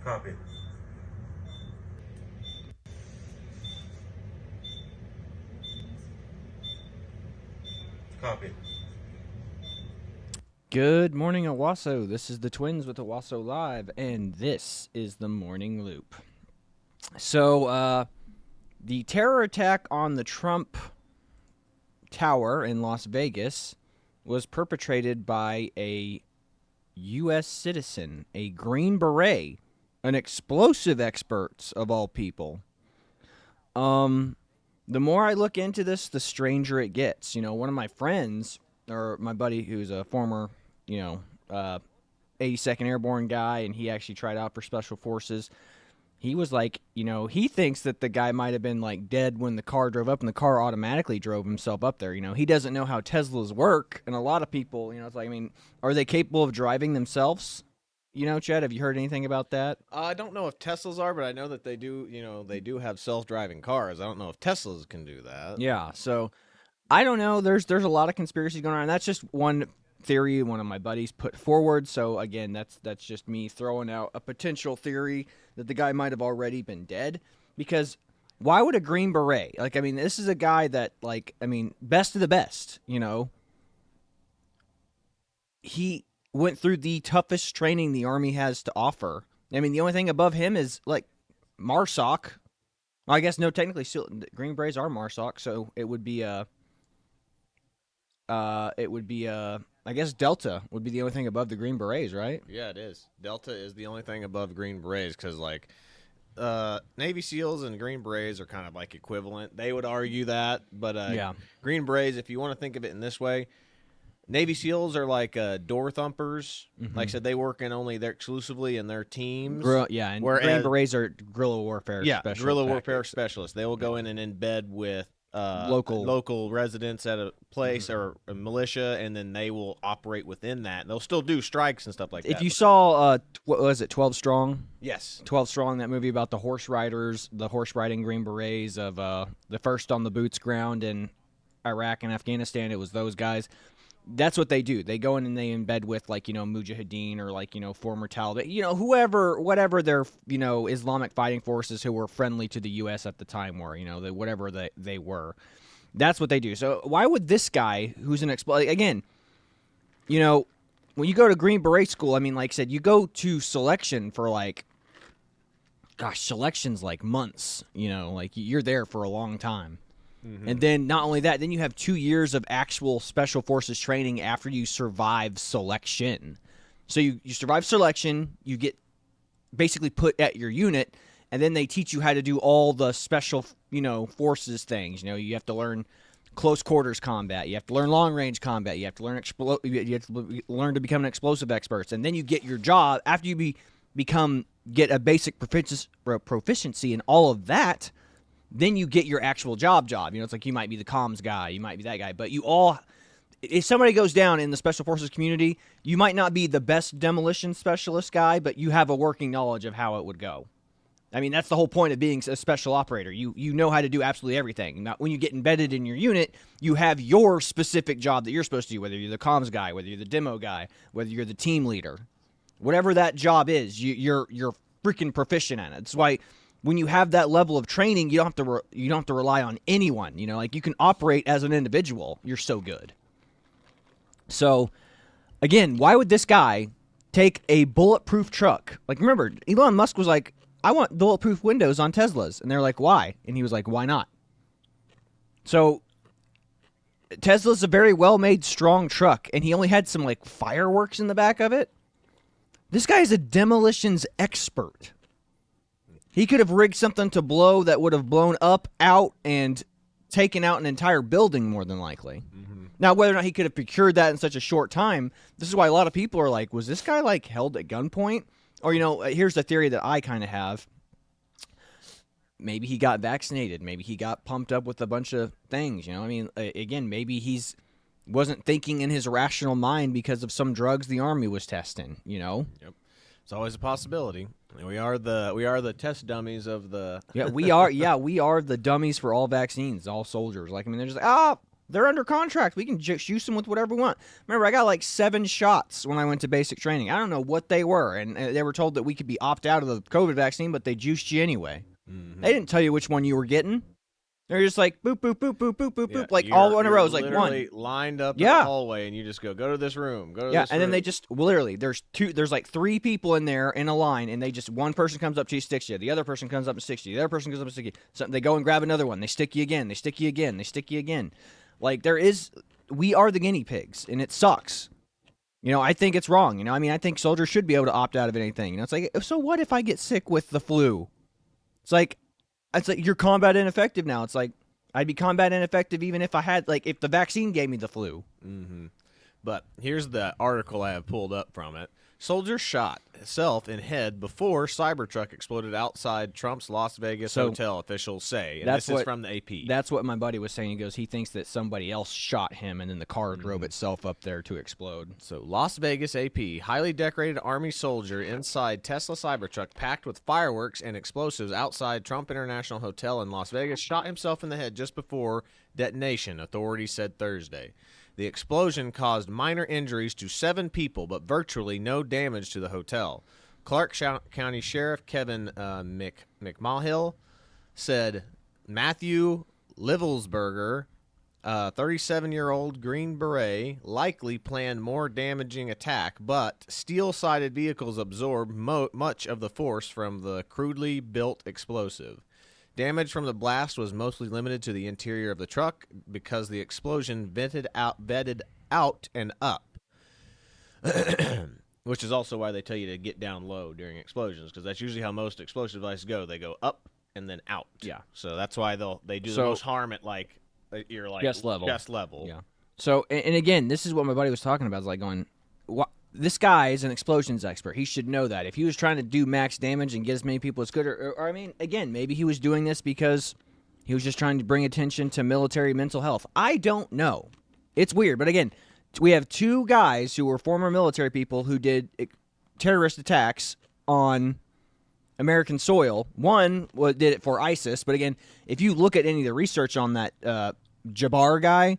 Copy. Copy. Good morning, Owasso. This is the Twins with Owasso Live, and this is the Morning Loop. So, the terror attack on the Trump Tower in Las Vegas was perpetrated by a U.S. citizen, a Green Beret, an explosive expert of all people. The more I look into this, the stranger it gets. You know, one of my friends, or my buddy who's a former, 82nd Airborne guy, and he actually tried out for Special Forces. He was like, he thinks that the guy might have been like dead when the car drove up, and the car automatically drove himself up there. He doesn't know how Teslas work, and a lot of people, it's like, are they capable of driving themselves? Chad, have you heard anything about that? I don't know if Teslas are, but I know that they do. They do have self-driving cars. I don't know if Teslas can do that. Yeah, so I don't know. There's a lot of conspiracies going on. And that's just one theory one of my buddies put forward. So again, that's just me throwing out a potential theory that the guy might have already been dead. Because why would a Green Beret? This is a guy that, best of the best. He went through the toughest training the Army has to offer. The only thing above him is like MARSOC. Well, I guess no, technically, still Green Berets are MARSOC, so it would be I guess Delta would be the only thing above the Green Berets, right? Yeah, it is. Delta is the only thing above Green Berets because, Navy SEALs and Green Berets are kind of like equivalent. They would argue that, but Yeah. Green Berets, if you want to think of it in this way, Navy SEALs are like door thumpers. Mhm. Like I said, they work in only their exclusively in their teams. And Green Berets are guerrilla warfare specialists. Guerrilla warfare specialists. They will go in and embed with local residents at a place or a militia, and then they will operate within that. And they'll still do strikes and stuff like that. If you saw, what was it, 12 Strong? Yes. 12 Strong, that movie about the horse riders, the horse riding Green Berets of the first on the boots ground in Iraq and Afghanistan, it was those guys. That's what they do. They go in and they embed with, Mujahideen or, former Taliban, whatever their, Islamic fighting forces who were friendly to the U.S. at the time were, whatever they were. That's what they do. So why would this guy, who's an again, when you go to Green Beret school, like I said, you go to selection for, selection's like months, you're there for a long time. Mm-hmm. And then not only that, then you have 2 years of actual Special Forces training after you survive selection. So you survive selection, you get basically put at your unit, and then they teach you how to do all the special, forces things. You have to learn close quarters combat, you have to learn long range combat, you have to learn learn to become an explosive expert, and then you get your job after you get a basic proficiency in all of that. Then you get your actual job. It's like you might be the comms guy, you might be that guy, but if somebody goes down in the Special Forces community, you might not be the best demolition specialist guy, but you have a working knowledge of how it would go. That's the whole point of being a special operator. You know how to do absolutely everything. Now, when you get embedded in your unit, you have your specific job that you're supposed to do, whether you're the comms guy, whether you're the demo guy, whether you're the team leader. Whatever that job is, you're freaking proficient at it. That's why when you have that level of training, you don't have to rely on anyone. You can operate as an individual. You're so good. So, again, why would this guy take a bulletproof truck? Remember, Elon Musk was like, I want bulletproof windows on Teslas. And they're like, why? And he was like, why not? So, Tesla's a very well-made, strong truck, and he only had some, fireworks in the back of it. This guy is a demolitions expert. He could have rigged something to blow that would have blown up, out, and taken out an entire building, more than likely. Mm-hmm. Now, whether or not he could have procured that in such a short time, this is why a lot of people are like, was this guy, held at gunpoint? Or, here's the theory that I kind of have. Maybe he got vaccinated. Maybe he got pumped up with a bunch of things, Again, maybe he's wasn't thinking in his rational mind because of some drugs the Army was testing, Yep. It's always a possibility. We are the test dummies of the. Yeah, we are. Yeah, we are the dummies for all vaccines, all soldiers. They're just like, They're under contract. We can juice them with whatever we want. Remember, I got like 7 shots when I went to basic training. I don't know what they were, and they were told that we could be opt out of the COVID vaccine, but they juiced you anyway. Mm-hmm. They didn't tell you which one you were getting. They're just like boop, boop, boop, boop, boop, boop, boop, like all in a row. It's like one. Lined up in the hallway, and you just go to this room, go to this room. And then they just literally there's like 3 people in there in a line, and they just one person comes up to you, sticks you. The other person comes up and sticks you. The other person comes up and sticks you. So they go and grab another one. They stick you again. They stick you again. They stick you again. Like we are the guinea pigs, and it sucks. I think it's wrong. I think soldiers should be able to opt out of anything. It's like, so what if I get sick with the flu? It's like you're combat ineffective now. It's like I'd be combat ineffective even if I had, if the vaccine gave me the flu. Mm-hmm. But here's the article I have pulled up from it. Soldier shot himself in head before Cybertruck exploded outside Trump's Las Vegas hotel, officials say. And this is from the AP. That's what my buddy was saying. He goes, he thinks that somebody else shot him, and then the car drove itself up there to explode. So Las Vegas AP, highly decorated Army soldier inside Tesla Cybertruck packed with fireworks and explosives outside Trump International Hotel in Las Vegas, shot himself in the head just before detonation, authorities said Thursday. The explosion caused minor injuries to 7 people, but virtually no damage to the hotel. Clark County Sheriff Kevin McMahill said Matthew Livelsberger, 37-year-old Green Beret, likely planned more damaging attack, but steel-sided vehicles absorbed much of the force from the crudely built explosive. Damage from the blast was mostly limited to the interior of the truck because the explosion vented out and up, which is also why they tell you to get down low during explosions, because that's usually how most explosive devices go. They go up and then out. Yeah. So that's why they do the most harm at you're chest level. Chest level. Yeah. So and again, this is what my buddy was talking about. It's like going, what? This guy is an explosions expert. He should know that. If he was trying to do max damage and get as many people as could, or again, maybe he was doing this because he was just trying to bring attention to military mental health. I don't know. It's weird. But again, we have 2 guys who were former military people who did terrorist attacks on American soil. One did it for ISIS. But again, if you look at any of the research on that Jabbar guy,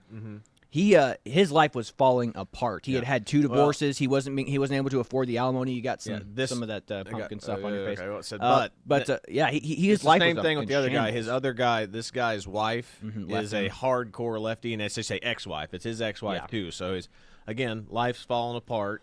his life was falling apart. He had 2 divorces. He wasn't able to afford the alimony. You got some of that pumpkin stuff on your face. Okay, his life was same thing with the other guy. His other guy, this guy's wife is a hardcore lefty, and as they say, ex-wife. It's his ex-wife too. So life's falling apart.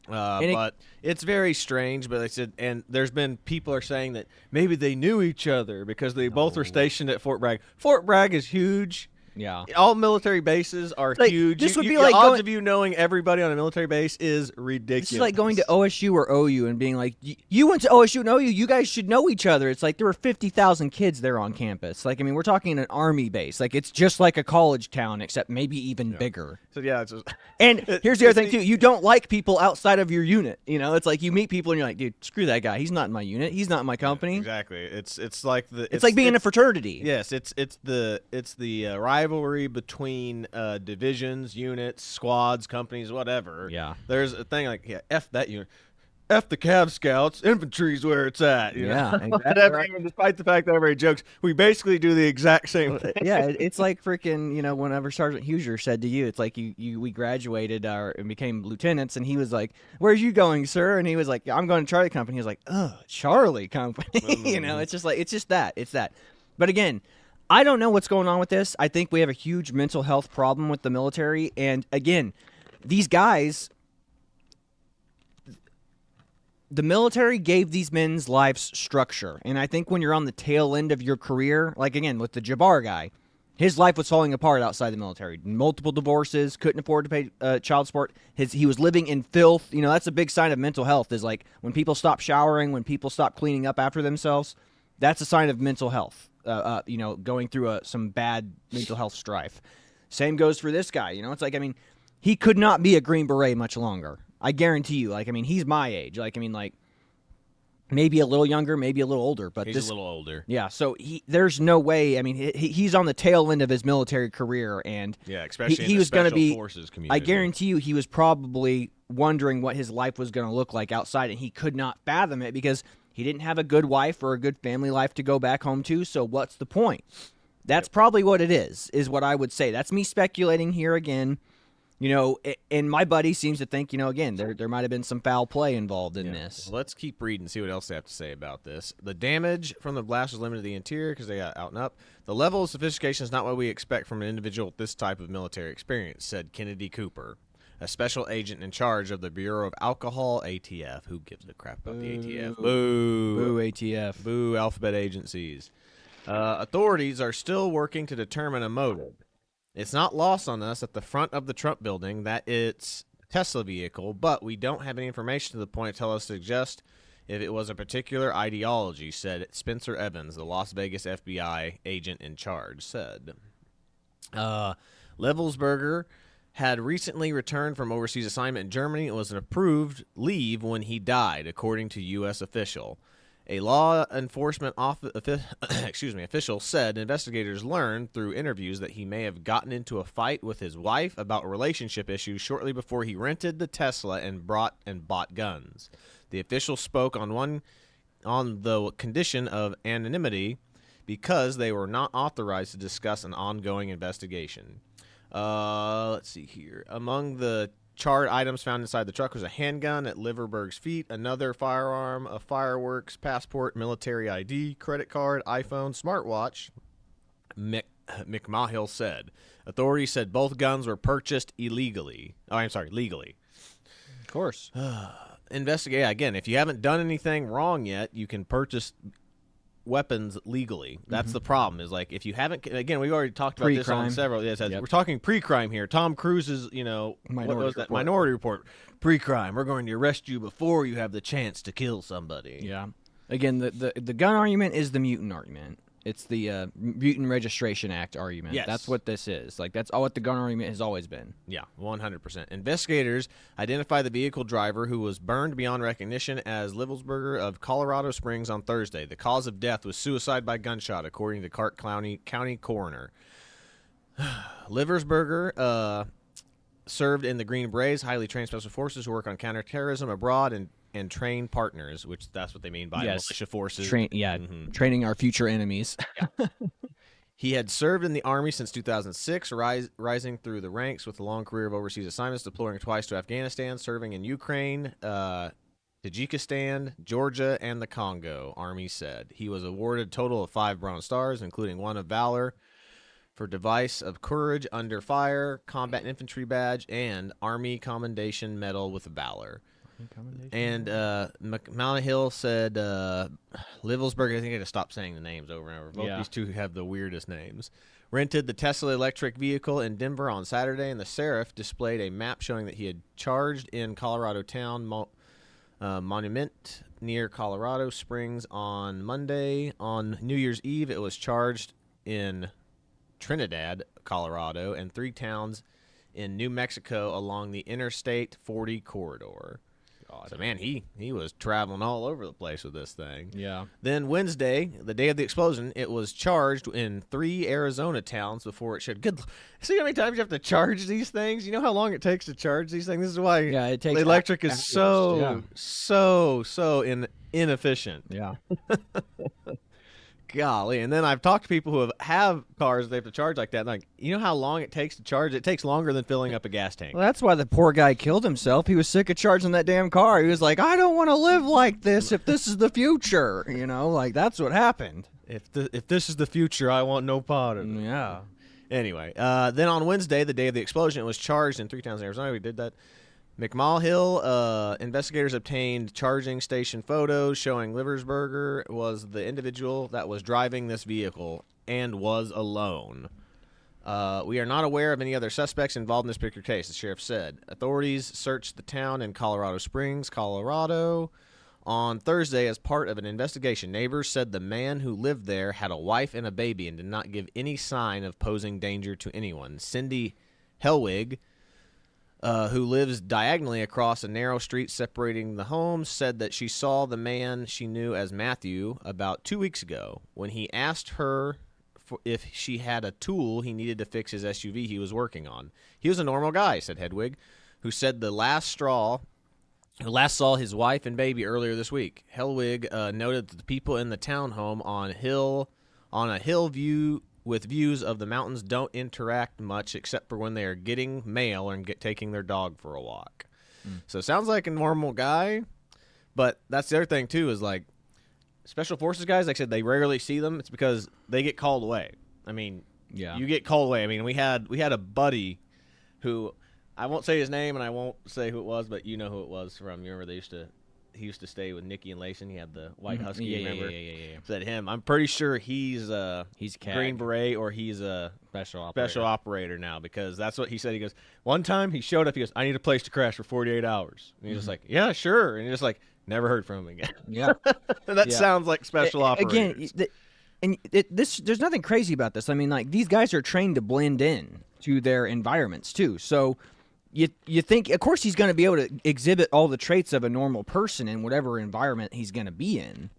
But it's very strange. But they said, and there's been people are saying that maybe they knew each other because they both were stationed at Fort Bragg. Fort Bragg is huge. Yeah, all military bases are huge. This would be the odds of you knowing everybody on a military base is ridiculous. It's like going to OSU or OU and being like, you went to OSU and OU, you guys should know each other. It's like there were 50,000 kids there on campus. We're talking an Army base. It's just like a college town, except maybe even bigger. So it's just, and here's the other thing too: you don't like people outside of your unit. It's like you meet people and you're like, dude, screw that guy. He's not in my unit. He's not in my company. Exactly. It's like it's like being in a fraternity. Yes. It's the rivalry between divisions, units, squads, companies, whatever. Yeah. There's a thing like, F that unit. F the Cav Scouts, infantry's where it's at. Exactly. Even despite the fact that everybody jokes, we basically do the exact same thing. Yeah, it's like freaking, whenever Sergeant Huser said to you, it's like we graduated and became lieutenants, and he was like, "Where's you going, sir?" And he was like, "I'm going to Charlie Company." He was like, "Oh, Charlie Company." It's just that. But again, I don't know what's going on with this. I think we have a huge mental health problem with the military, and again, these guys. The military gave these men's lives structure, and I think when you're on the tail end of your career, like again with the Jabbar guy, his life was falling apart outside the military. Multiple divorces, couldn't afford to pay child support. He was living in filth. That's a big sign of mental health. Is like when people stop showering, when people stop cleaning up after themselves. That's a sign of mental health. Going through some bad mental health strife. Same goes for this guy. It's like he could not be a Green Beret much longer. I guarantee you, he's my age. Maybe a little younger, maybe a little older. But he's a little older. Yeah, so there's no way. He's on the tail end of his military career, and especially he in was the special forces community. I guarantee you, he was probably wondering what his life was going to look like outside, and he could not fathom it because he didn't have a good wife or a good family life to go back home to. So what's the point? That's probably what it is what I would say. That's me speculating here again. And my buddy seems to think, again, there might have been some foul play involved in this. Well, let's keep reading and see what else they have to say about this. The damage from the blast was limited to the interior because they got out and up. The level of sophistication is not what we expect from an individual with this type of military experience, said Kennedy Cooper, a special agent in charge of the Bureau of Alcohol, ATF. Who gives a crap about the ATF? Boo. Boo, ATF. Boo, alphabet agencies. Authorities are still working to determine a motive. It's not lost on us at the front of the Trump building that it's a Tesla vehicle, but we don't have any information to the point to tell us to suggest if it was a particular ideology, said Spencer Evans, the Las Vegas FBI agent in charge, said. Livelsberger had recently returned from overseas assignment in Germany and was an approved leave when he died, according to U.S. official. A law enforcement official said investigators learned through interviews that he may have gotten into a fight with his wife about relationship issues shortly before he rented the Tesla and bought guns. The official spoke on the condition of anonymity because they were not authorized to discuss an ongoing investigation. Let's see here. Among the charred items found inside the truck was a handgun at Livelsberger's feet, another firearm, a fireworks, passport, military ID, credit card, iPhone, smartwatch, McMahill said. Authorities said both guns were purchased legally. Of course. Investigate. Again, if you haven't done anything wrong yet, you can purchase weapons legally. That's the problem, is like if you haven't, again, we already talked about this on several. Yes, we're talking pre-crime here. Tom Cruise's, Minority Report. Pre-crime. We're going to arrest you before you have the chance to kill somebody. Yeah. Again, the gun argument is the mutant argument. It's the Mutant Registration Act argument. Yes. That's what this is. Like, that's all what the gun argument has always been. Yeah, 100%. Investigators identified the vehicle driver, who was burned beyond recognition, as Livelsberger of Colorado Springs on Thursday. The cause of death was suicide by gunshot, according to Clark County coroner. Livelsberger served in the Green Berets, highly trained special forces who work on counterterrorism abroad and train partners, which that's what they mean by militia forces. Training our future enemies. He had served in the Army since 2006, rising through the ranks with a long career of overseas assignments, deploying twice to Afghanistan, serving in Ukraine, Tajikistan, Georgia, and the Congo, Army said. He was awarded a total of 5 Bronze Stars, including 1 of Valor for Device of Courage Under Fire, Combat Infantry Badge, and Army Commendation Medal with Valor. And McMahill said Livelsberger, I think I had to stop saying the names over and over. Both these two have the weirdest names. Rented the Tesla electric vehicle in Denver on Saturday, and the Sheriff displayed a map showing that he had charged in Colorado Town Monument near Colorado Springs on Monday. On New Year's Eve, it was charged in Trinidad, Colorado, and 3 towns in New Mexico along the Interstate 40 corridor. So, man, he was traveling all over the place with this thing. Yeah. Then Wednesday, the day of the explosion, it was charged in 3 Arizona towns before it should. See how many times you have to charge these things? You know how long it takes to charge these things? This is why it takes the electric is so inefficient. Yeah. Golly. And then I've talked to people who have cars they have to charge like that. And like, you know how long it takes to charge? It takes longer than filling up a gas tank. Well, that's why the poor guy killed himself. He was sick of charging that damn car. He was like, I don't want to live like this if this is the future. Like that's what happened. If this is the future, I want no part of it. Yeah. Anyway, then on Wednesday, the day of the explosion, it was charged in 3 towns in Arizona. We did that. McMahill, investigators obtained charging station photos showing Livelsberger was the individual that was driving this vehicle and was alone. We are not aware of any other suspects involved in this particular case, the sheriff said. Authorities searched the town in Colorado Springs, Colorado, on Thursday as part of an investigation. Neighbors said the man who lived there had a wife and a baby and did not give any sign of posing danger to anyone. Cindy Hellwig, who lives diagonally across a narrow street separating the homes, said that she saw the man she knew as Matthew about 2 weeks ago. When he asked her if she had a tool he needed to fix his SUV he was working on. He was a normal guy, said Hedwig, who said who last saw his wife and baby earlier this week. Hellwig noted that the people in the townhome on a Hillview with views of the mountains don't interact much except for when they are getting mail and taking their dog for a walk. So it sounds like a normal guy, but that's the other thing too is like special forces guys, like I said, they rarely see them. It's because they get called away. I mean, you get called away. I mean, we had a buddy who I won't say his name and I won't say who it was, but you know who it was from. You remember he used to stay with Nikki and Layson. He had the white husky. Remember? Yeah. Said him. I'm pretty sure he's CAG. Green Beret or he's a special operator now because that's what he said. He goes, one time he showed up. He goes, I need a place to crash for 48 hours. And he's just like, yeah, sure. And he's just like, never heard from him again. Yeah, that sounds like special operators. Again, there's nothing crazy about this. I mean, like these guys are trained to blend in to their environments too. So. You think, of course, he's going to be able to exhibit all the traits of a normal person in whatever environment he's going to be in.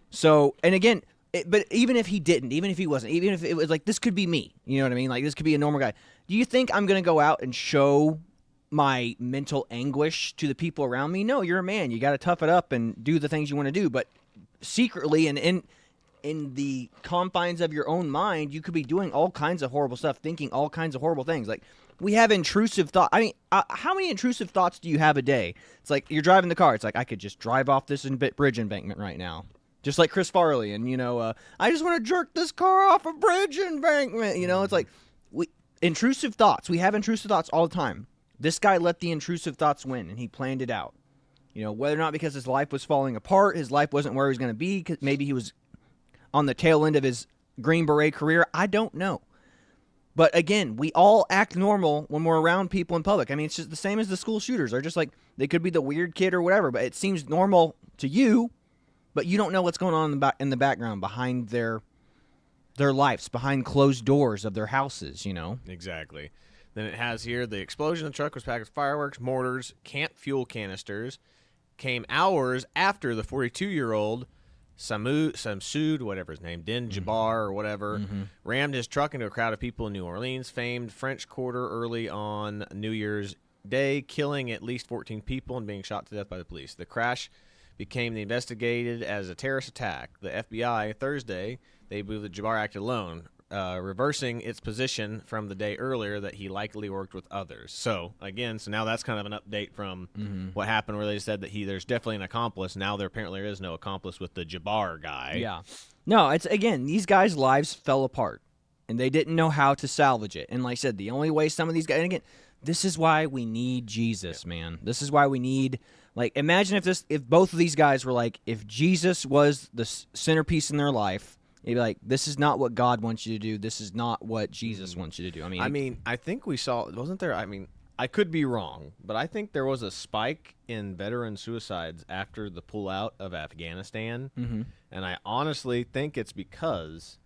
So, and again, but even if he didn't, even if he wasn't, even if it was like, this could be me, you know what I mean? Like, this could be a normal guy. Do you think I'm going to go out and show my mental anguish to the people around me? No, you're a man. You got to tough it up and do the things you want to do. But secretly and in the confines of your own mind, you could be doing all kinds of horrible stuff, thinking all kinds of horrible things. Like, we have intrusive thoughts. I mean, how many intrusive thoughts do you have a day? It's like you're driving the car. It's like, I could just drive off this bridge embankment right now. Just like Chris Farley. And, I just want to jerk this car off a bridge embankment. It's like intrusive thoughts. We have intrusive thoughts all the time. This guy let the intrusive thoughts win, and he planned it out. Whether or not because his life was falling apart, his life wasn't where he was going to be, 'cause maybe he was on the tail end of his Green Beret career. I don't know. But again, we all act normal when we're around people in public. I mean, it's just the same as the school shooters. They're just like, they could be the weird kid or whatever, but it seems normal to you, but you don't know what's going on in the background behind their lives, behind closed doors of their houses, Exactly. Then it has here, the explosion of the truck was packed with fireworks, mortars, camp fuel canisters, came hours after the 42-year-old Samsoud, whatever his name, Din Jabbar or whatever, rammed his truck into a crowd of people in New Orleans, famed French Quarter early on New Year's Day, killing at least 14 people and being shot to death by the police. The crash became investigated as a terrorist attack. The FBI, Thursday, they believe that Jabbar acted alone, reversing its position from the day earlier that he likely worked with others. So, again, now that's kind of an update from what happened where they said that there's definitely an accomplice. Now there apparently is no accomplice with the Jabbar guy. Yeah. No, it's, again, these guys' lives fell apart, and they didn't know how to salvage it. And like I said, the only way some of these guys, and again, this is why we need Jesus, man. This is why we need, like, imagine if both of these guys were like, if Jesus was the centerpiece in their life, you'd be like, this is not what God wants you to do. This is not what Jesus wants you to do. I mean, I think we saw, wasn't there, I mean, I could be wrong, but I think there was a spike in veteran suicides after the pullout of Afghanistan. And I honestly think it's because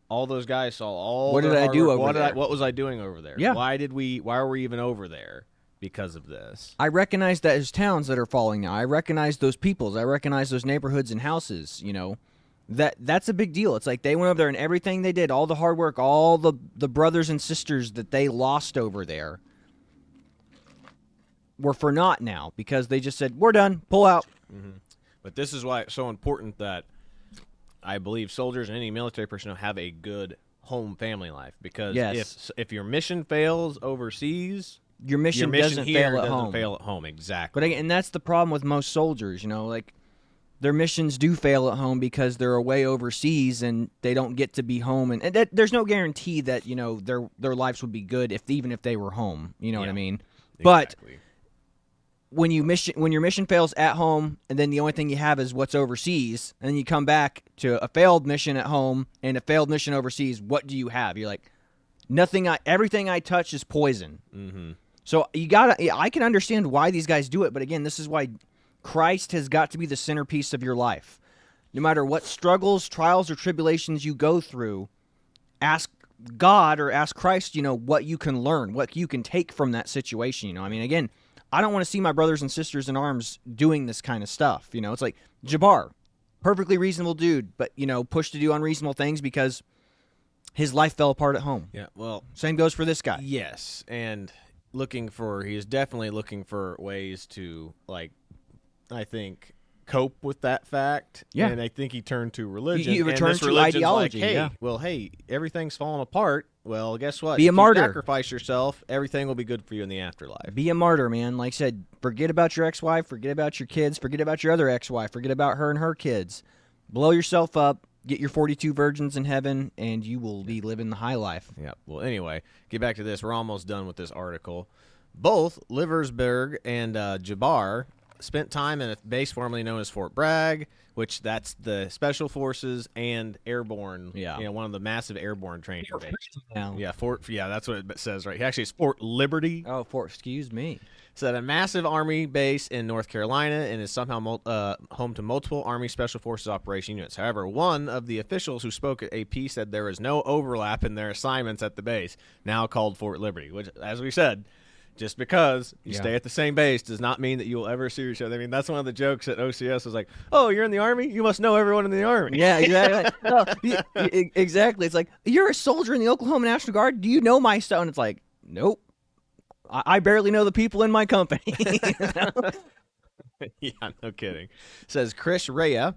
all those guys saw all what did I do over there? What was I doing over there? Yeah. Why are we even over there? Because of this. I recognize that there's towns that are falling now. I recognize those peoples. I recognize those neighborhoods and houses, That's a big deal. It's like they went over there and everything they did, all the hard work, all the brothers and sisters that they lost over there were for naught now because they just said, we're done, pull out. But this is why it's so important that I believe soldiers and any military personnel have a good home family life because if your mission fails overseas, your mission doesn't fail at home. Fail at home, exactly. But again, and that's the problem with most soldiers, like their missions do fail at home because they're away overseas and they don't get to be home, and there's no guarantee that their lives would be good even if they were home. You know what I mean? Exactly. But when your mission fails at home, and then the only thing you have is what's overseas, and then you come back to a failed mission at home and a failed mission overseas, what do you have? You're like, nothing. Everything I touch is poison. So I can understand why these guys do it, but again, this is why Christ has got to be the centerpiece of your life. No matter what struggles, trials, or tribulations you go through, ask God or ask Christ, what you can learn, what you can take from that situation. I mean, again, I don't want to see my brothers and sisters in arms doing this kind of stuff. It's like Jabbar, perfectly reasonable dude, but, pushed to do unreasonable things because his life fell apart at home. Yeah, well. Same goes for this guy. Yes, and he is definitely looking for ways to, like, I think, cope with that fact. Yeah. And I think he turned to religion. You and return this to religion's ideology, like, hey, everything's falling apart. Well, guess what? Be a if martyr. You sacrifice yourself, everything will be good for you in the afterlife. Be a martyr, man. Like I said, forget about your ex-wife, forget about your kids, forget about your other ex-wife, forget about her and her kids. Blow yourself up, get your 42 virgins in heaven, and you will be living the high life. Yeah. Well, anyway, get back to this. We're almost done with this article. Both Livelsberger and Jabbar spent time in a base formerly known as Fort Bragg, which that's the Special Forces and Airborne. Yeah. One of the massive airborne training bases. Now. Yeah, that's what it says right. Actually, it's Fort Liberty. Oh, excuse me. It's at a massive Army base in North Carolina and is somehow home to multiple Army Special Forces operation units. However, one of the officials who spoke at AP said there is no overlap in their assignments at the base, now called Fort Liberty, which, as we said, just because you stay at the same base does not mean that you will ever see each other. I mean, that's one of the jokes at OCS was like, oh, you're in the Army? You must know everyone in the Army. Yeah, exactly. Exactly. It's like, you're a soldier in the Oklahoma National Guard. Do you know my stuff? And it's like, nope. I barely know the people in my company. Yeah, no kidding. Says Chris Rea,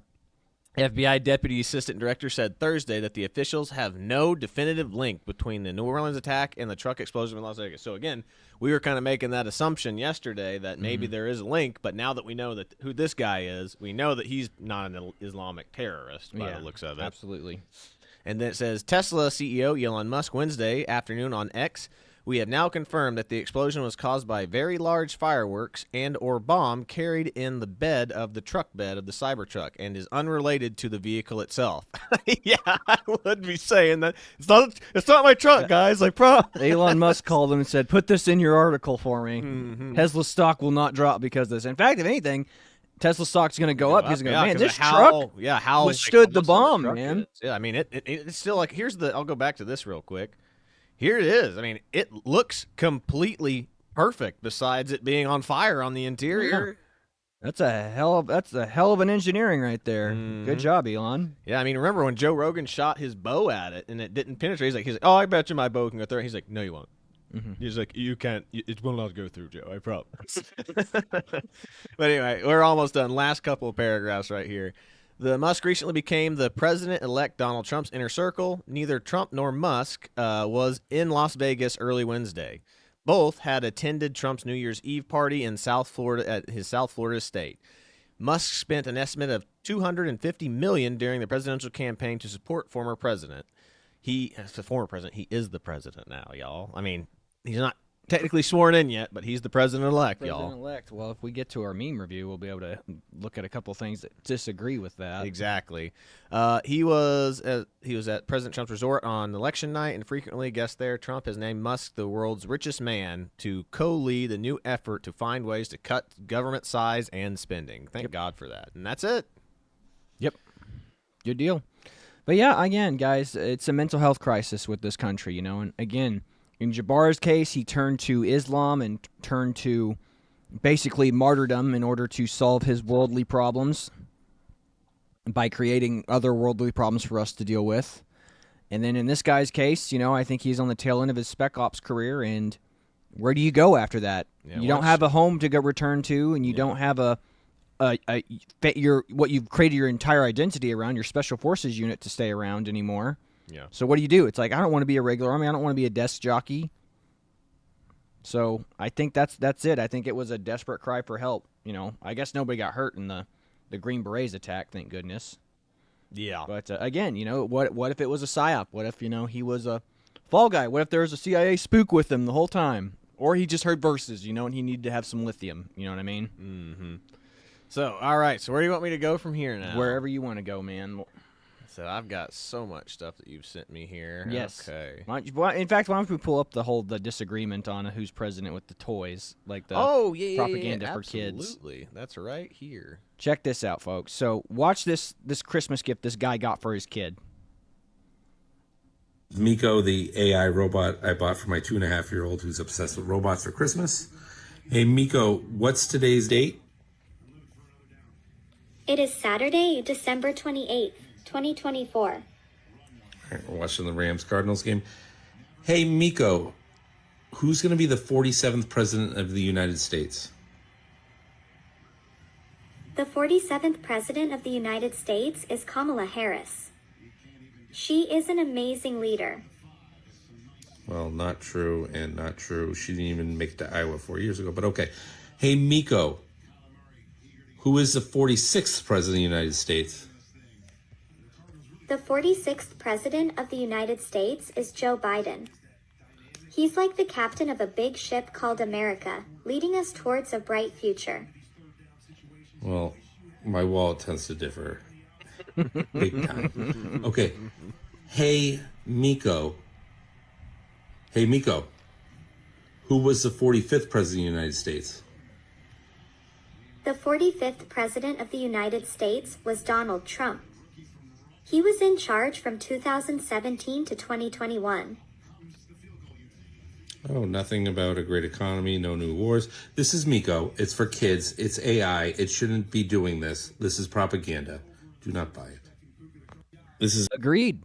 FBI Deputy Assistant Director, said Thursday that the officials have no definitive link between the New Orleans attack and the truck explosion in Las Vegas. So again, we were kind of making that assumption yesterday that maybe there is a link, but now that we know that who this guy is, we know that he's not an Islamic terrorist by the looks of it. Absolutely. And then it says Tesla CEO Elon Musk Wednesday afternoon on X, we have now confirmed that the explosion was caused by very large fireworks and or bomb carried in the bed of the truck bed of the Cybertruck and is unrelated to the vehicle itself. Yeah, I would be saying that. It's not my truck, guys. Like, Elon Musk called him and said, put this in your article for me. Tesla stock will not drop because of this. In fact, if anything, Tesla stock's going to go up. He's going to go, man, this truck withstood the bomb, man. Yeah, I mean, it's still like, I'll go back to this real quick. Here it is. I mean, it looks completely perfect besides it being on fire on the interior. Yeah. That's a hell of an engineering right there. Good job, Elon. Yeah, I mean, remember when Joe Rogan shot his bow at it and it didn't penetrate? He's like, oh, I bet you my bow can go through. He's like, no, you won't. He's like, you can't. It will not go through, Joe. I promise. But anyway, we're almost done. Last couple of paragraphs right here. The Musk recently became the president-elect Donald Trump's inner circle. Neither Trump nor Musk was in Las Vegas early Wednesday. Both had attended Trump's New Year's Eve party in South Florida at his South Florida estate. Musk spent an estimate of $250 million during the presidential campaign to support former president. He is the president now, y'all. I mean, he's not technically sworn in yet, but he's the president-elect, y'all. President-elect. Well, if we get to our meme review, we'll be able to look at a couple things that disagree with that. Exactly. He was at President Trump's resort on election night and frequently guest there. Trump has named Musk the world's richest man to co-lead a new effort to find ways to cut government size and spending. Thank God for that. And that's it. Yep. Good deal. But yeah, again, guys, it's a mental health crisis with this country, and again, in Jabbar's case, he turned to Islam and turned to basically martyrdom in order to solve his worldly problems by creating other worldly problems for us to deal with. And then in this guy's case, I think he's on the tail end of his spec ops career, and where do you go after that? You don't have a home to go return to, and you don't have what you've created your entire identity around, your special forces unit, to stay around anymore. Yeah. So what do? It's like, I don't want to be a regular Army. I don't want to be a desk jockey. So I think that's it. I think it was a desperate cry for help. I guess nobody got hurt in the Green Berets attack, thank goodness. Yeah. But again, what if it was a psyop? What if he was a fall guy? What if there was a CIA spook with him the whole time, or he just heard verses, and he needed to have some lithium? You know what I mean? Mm-hmm. So all right. So where do you want me to go from here now? Wherever you want to go, man. So I've got so much stuff that you've sent me here. Yes. Okay. In fact, why don't we pull up the disagreement on who's president with the toys, like the propaganda for kids? Absolutely. That's right here. Check this out, folks. So watch this Christmas gift this guy got for his kid. Miko, the AI robot I bought for my 2.5-year-old who's obsessed with robots for Christmas. Hey, Miko, what's today's date? It is Saturday, December 28th. 2024. All right, we're watching the Rams-Cardinals game. Hey, Miko, who's going to be the 47th president of the United States? The 47th President of the United States is Kamala Harris. She is an amazing leader. Well, not true and not true. She didn't even make it to Iowa 4 years ago, but okay. Hey, Miko, who is the 46th President of the United States? The 46th President of the United States is Joe Biden. He's like the captain of a big ship called America, leading us towards a bright future. Well, my wallet tends to differ. Big time. Okay. Hey, Miko. Hey, Miko. Who was the 45th President of the United States? The 45th President of the United States was Donald Trump. He was in charge from 2017 to 2021. Oh, nothing about a great economy, no new wars. This is Miko. It's for kids. It's AI. It shouldn't be doing this. This is propaganda. Do not buy it. This is Agreed.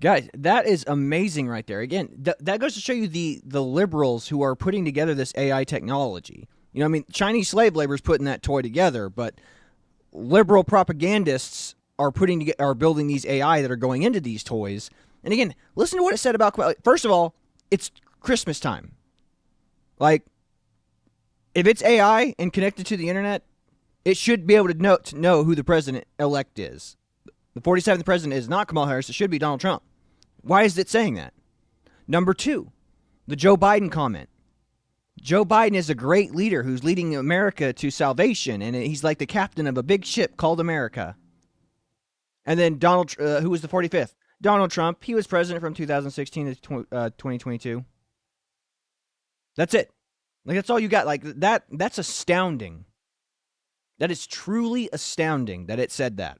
Guys, that is amazing right there. Again, that goes to show you the liberals who are putting together this AI technology. You know, I mean, Chinese slave labor is putting that toy together, but liberal propagandists are building these AI that are going into these toys. And again, listen to what it said about. First of all, it's Christmas time. Like, if it's AI and connected to the internet, it should be able to know who the president-elect is. The 47th president is not Kamala Harris. It should be Donald Trump. Why is it saying that? Number two, the Joe Biden comment. Joe Biden is a great leader who's leading America to salvation, and he's like the captain of a big ship called America. And then Donald, who was the 45th? Donald Trump. He was president from 2016 to 2022. That's it. Like, that's all you got. Like, that's astounding. That is truly astounding that it said that.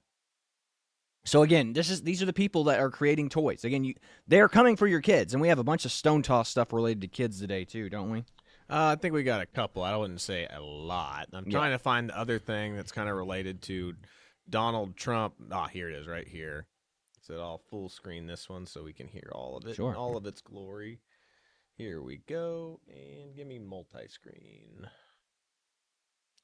So again, these are the people that are creating toys. Again, they're coming for your kids, and we have a bunch of stone toss stuff related to kids today too, don't we? I think we got a couple. I wouldn't say a lot. I'm trying to find the other thing that's kind of related to Donald Trump. Here it is right here. So I'll full screen this one so we can hear all of it, Sure. in all of its glory. Here we go, and give me multi-screen.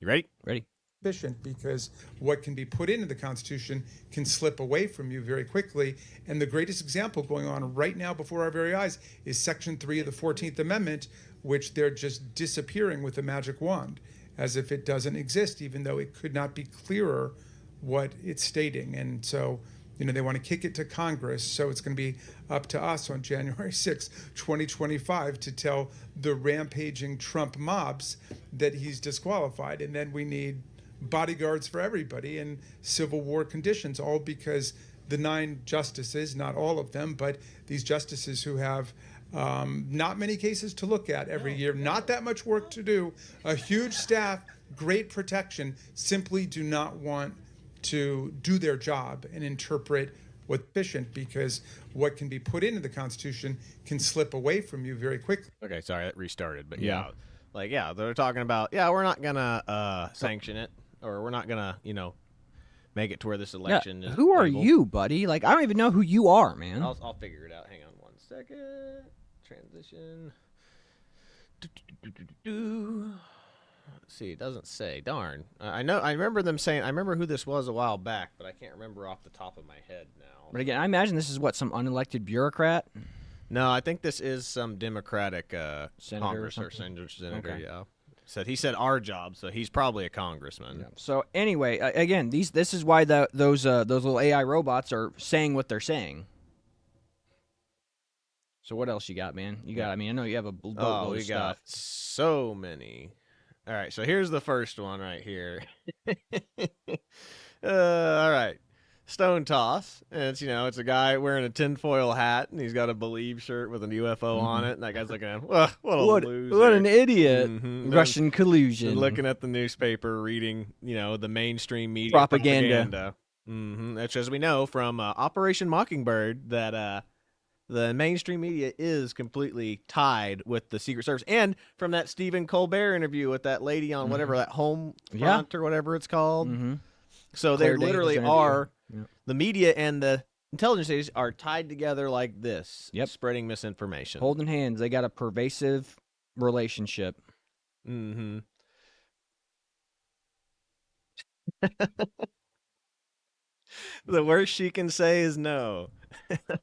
You ready? Ready? Efficient, because what can be put into the Constitution can slip away from you very quickly. And the greatest example going on right now before our very eyes is Section 3 of the 14th Amendment, which they're just disappearing with a magic wand, as if it doesn't exist, even though it could not be clearer what it's stating. And so, they want to kick it to Congress, so it's going to be up to us on January 6, 2025, to tell the rampaging Trump mobs that he's disqualified. And then we need bodyguards for everybody in Civil War conditions, all because the 9 justices, not all of them, but these justices who have not many cases to look at every year, not that much work to do, a huge staff, great protection, simply do not want to do their job and interpret what's efficient, because what can be put into the Constitution can slip away from you very quickly. Okay, sorry, that restarted. But they're talking about, we're not going to sanction it, or we're not going to, make it to where this election is. Who are able. you, buddy? Like, I don't even know who you are, man. I'll figure it out. Hang on one second. Transition. Let's see, it doesn't say. Darn. I remember them saying, I remember who this was a while back, but I can't remember off the top of my head now. But again, I imagine this is some unelected bureaucrat? No, I think this is some Democratic Senator Congress or or senator, Okay. yeah. He said our job, so he's probably a congressman. Yeah. So anyway, again, this is why those little AI robots are saying what they're saying. So what else you got, man? I know you have a boatload we of got stuff. so many. All right, so here's the first one right here. All right. Stone toss. And it's a guy wearing a tinfoil hat, and he's got a Believe shirt with a UFO on it. And that guy's looking at him. What a loser. What an idiot. Mhm. Russian collusion. And looking at the newspaper, reading, the mainstream media Propaganda. That's, as we know from Operation Mockingbird, that the mainstream media is completely tied with the Secret Service. And from that Stephen Colbert interview with that lady on whatever, that home front or whatever it's called. Mm-hmm. So Claire they literally Danes' interview. are, Yeah. the media and the intelligence agencies are tied together like this, Yep. spreading misinformation. Holding hands. They got a pervasive relationship. Mm-hmm. The worst she can say is no.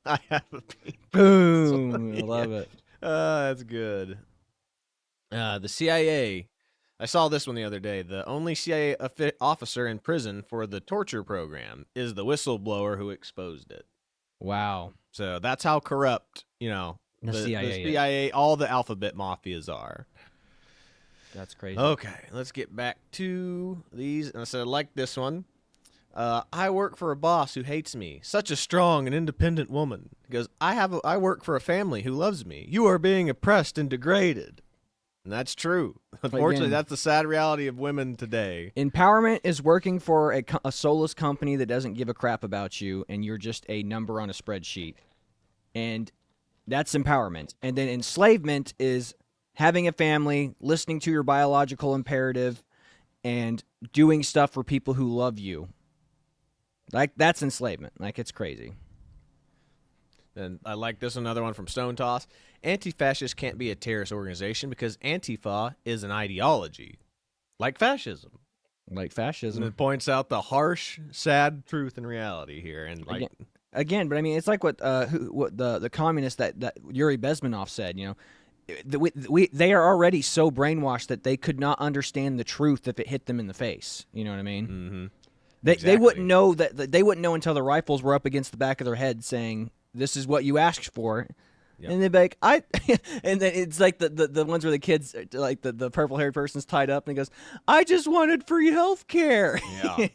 I have a penis. Boom. I love it. That's good. The CIA. I saw this one the other day. The only CIA officer in prison for the torture program is the whistleblower who exposed it. Wow. So that's how corrupt, The the CIA is. CIA, all the alphabet mafias are. That's crazy. Okay, let's get back to these. And I said, I like this one. I work for a boss who hates me. Such a strong and independent woman. He goes, I work for a family who loves me. You are being oppressed and degraded. And that's true. Unfortunately, Again, that's the sad reality of women today. Empowerment is working for a soulless company that doesn't give a crap about you, and you're just a number on a spreadsheet. And that's empowerment. And then enslavement is having a family, listening to your biological imperative, and doing stuff for people who love you. Like, that's enslavement. Like, it's crazy. And I like this another one from Stone Toss. Anti-fascist can't be a terrorist organization because Antifa is an ideology, like fascism. Like And fascism. it points out the harsh, sad truth and reality here. And like, Again, but I mean, it's like what the communists that Yuri Bezmenov said. They are already so brainwashed that they could not understand the truth if it hit them in the face. You know what I mean? mm-hmm. They wouldn't know they wouldn't know until the rifles were up against the back of their head, saying, "This is what you asked for." Yep. And they'd be like, and then it's like the ones where the kids, like the purple haired person's tied up, and he goes, "I just wanted free health care."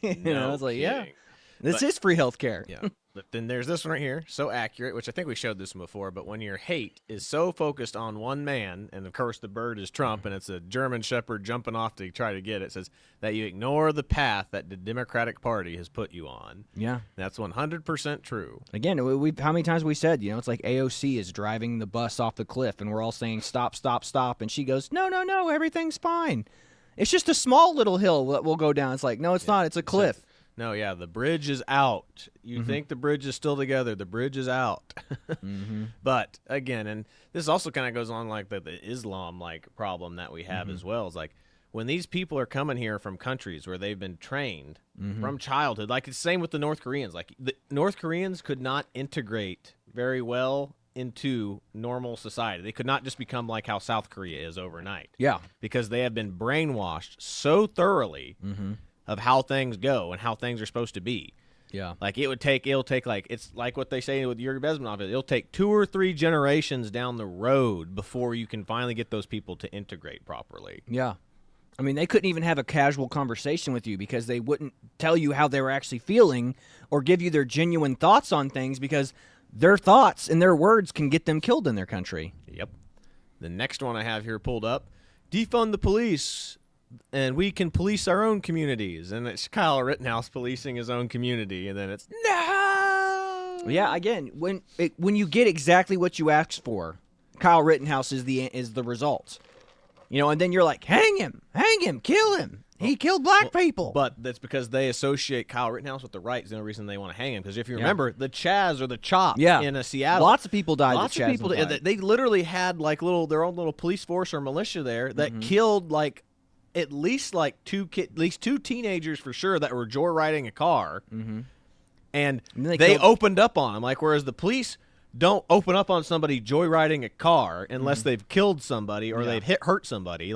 Yeah, I was like, yeah, kidding. this is free health care. Yeah. But then there's this one right here, so accurate, which I think we showed this one before, but when your hate is so focused on one man, and of course the bird is Trump, and it's a German shepherd jumping off to try to get it, says that you ignore the path that the Democratic Party has put you on. Yeah. That's 100% true. Again, we how many times we said, it's like AOC is driving the bus off the cliff, and we're all saying, stop, stop, stop. And she goes, no, everything's fine. It's just a small little hill that will go down. It's like, no, it's not. It's a cliff. No, yeah, the bridge is out. You think the bridge is still together. The bridge is out. But, again, and this also kind of goes on like the Islam problem that we have as well. Is like when these people are coming here from countries where they've been trained from childhood, like it's the same with the North Koreans. Like the North Koreans could not integrate very well into normal society. They could not just become like how South Korea is overnight. Yeah. Because they have been brainwashed so thoroughly of how things go and how things are supposed to be. Yeah. Like it'll take like, it's like what they say with Yuri Bezmenov. It'll take 2 or 3 generations down the road before you can finally get those people to integrate properly. Yeah. I mean, they couldn't even have a casual conversation with you because they wouldn't tell you how they were actually feeling or give you their genuine thoughts on things because their thoughts and their words can get them killed in their country. Yep. The next one I have here pulled up, defund the police and we can police our own communities. And it's Kyle Rittenhouse policing his own community. And then it's, no! Yeah, again, when you get exactly what you asked for, Kyle Rittenhouse is the result. And then you're like, hang him, kill him. He killed black people. But that's because they associate Kyle Rittenhouse with the right. Is the only reason they want to hang him. Because if you remember, the Chaz or the Chop in Seattle. Lots of people died. Lots of people. They literally had their own little police force or militia there that killed at least two teenagers for sure that were joyriding a car. And they opened up on them. Whereas the police don't open up on somebody joyriding a car unless they've killed somebody or they've hurt somebody.